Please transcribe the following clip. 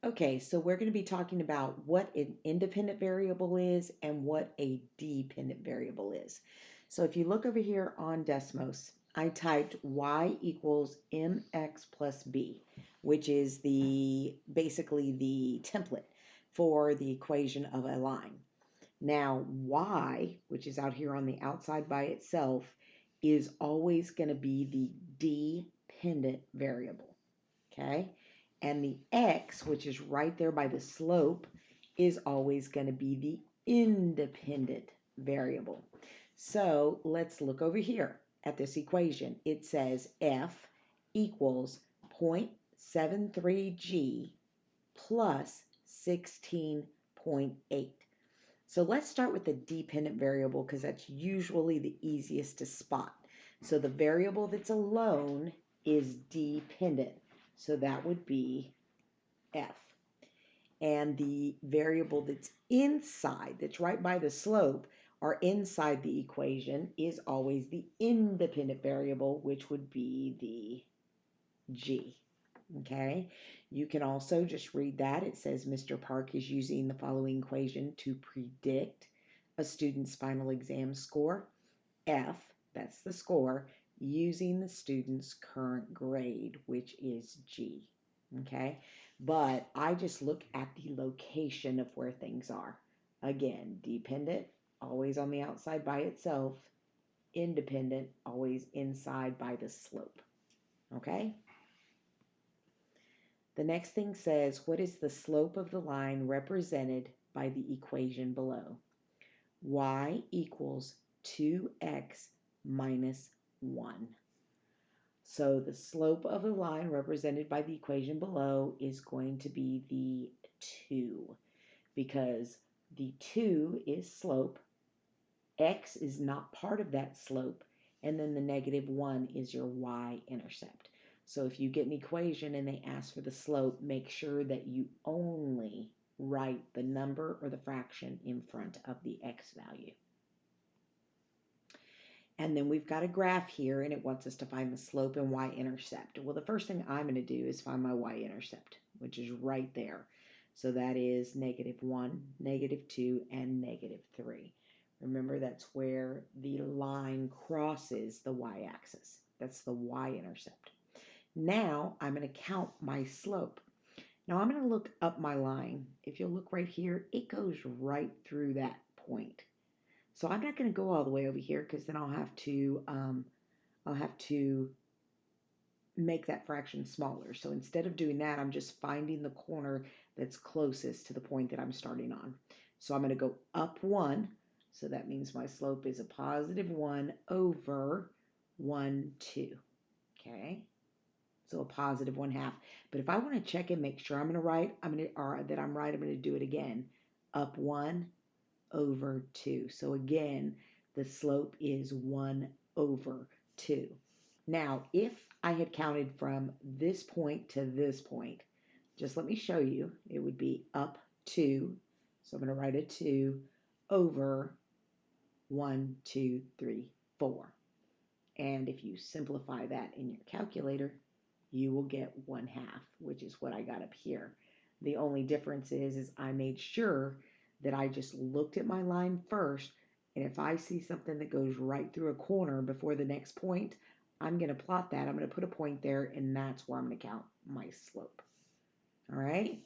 Okay, so we're going to be talking about what an independent variable is and what a dependent variable is. So if you look over here on Desmos, I typed y equals mx plus b, which is basically the template for the equation of a line. Now, y, which is out here on the outside by itself, is always going to be the dependent variable. Okay? And the x, which is right there by the slope, is always going to be the independent variable. So let's look over here at this equation. It says f equals 0.73g plus 16.8. So let's start with the dependent variable because that's usually the easiest to spot. So the variable that's alone is dependent. So that would be f. And the variable that's inside, that's right by the slope, or inside the equation, is always the independent variable, which would be the g. Okay, you can also just read that. It says Mr. Park is using the following equation to predict a student's final exam score. F, that's the score, using the student's current grade, which is G. Okay, but I just look at the location of where things are. Again, dependent, always on the outside by itself. Independent, always inside by the slope. Okay? The next thing says, what is the slope of the line represented by the equation below? Y equals 2x minus 1. So the slope of the line represented by the equation below is going to be the 2 because the 2 is slope, x is not part of that slope, and then the negative 1 is your y-intercept. So if you get an equation and they ask for the slope, make sure that you only write the number or the fraction in front of the x value. And then we've got a graph here, and it wants us to find the slope and y-intercept. Well, the first thing I'm going to do is find my y-intercept, which is right there. So that is -1, -2, and -3. Remember, that's where the line crosses the y-axis. That's the y-intercept. Now I'm going to count my slope. Now I'm going to look up my line. If you'll look right here, it goes right through that point. So I'm not going to go all the way over here because then I'll have to make that fraction smaller. So instead of doing that, I'm just finding the corner that's closest to the point that I'm starting on. So I'm going to go up 1. So that means my slope is a +1 over 1, 2. Okay? So a +1/2. But if I want to check and make sure I'm right, I'm going to do it again. Up 1 over 2. So again, the slope is 1 over 2. Now, if I had counted from this point to this point, just let me show you, it would be up 2. So I'm going to write a 2 over 1, 2, 3, 4. And if you simplify that in your calculator, you will get 1/2, which is what I got up here. The only difference is I made sure that I just looked at my line first, and if I see something that goes right through a corner before the next point, I'm going to plot that. I'm going to put a point there, and that's where I'm going to count my slope. All right?